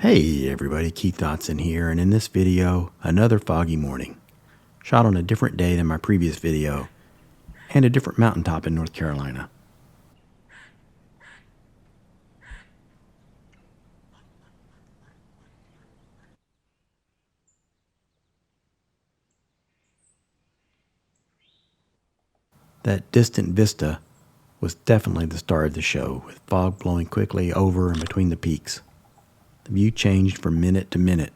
Hey everybody, Keith Dotson here, and in this video, another foggy morning. Shot on a different day than my previous video, and a different mountaintop in North Carolina. That distant vista was definitely the star of the show, with fog blowing quickly over and between the peaks. The view changed from minute to minute.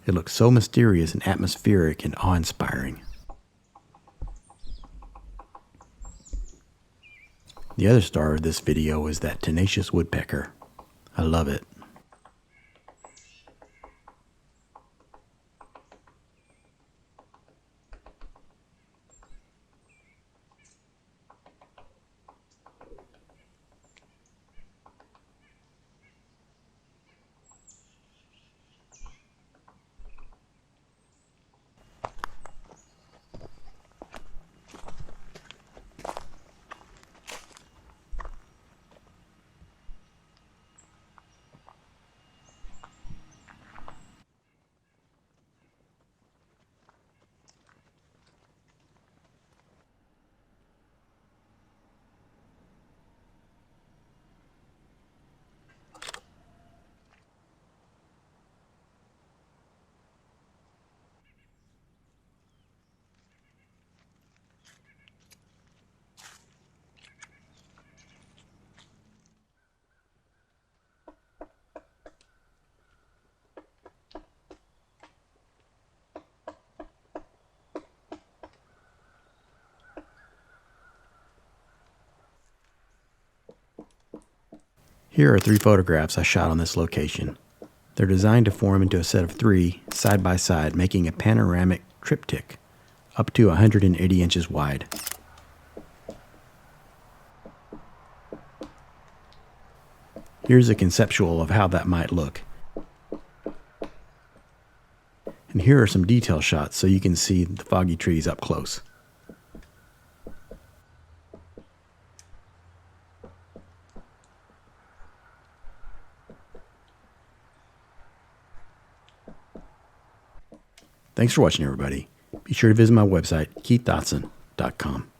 It looked so mysterious and atmospheric and awe-inspiring. The other star of this video is that tenacious woodpecker. I love it. Here are 3 photographs I shot on this location. They're designed to form into a set of 3, side by side, making a panoramic triptych, up to 180 inches wide. Here's a conceptual of how that might look. And here are some detail shots so you can see the foggy trees up close. Thanks for watching, everybody. Be sure to visit my website, keithdotson.com.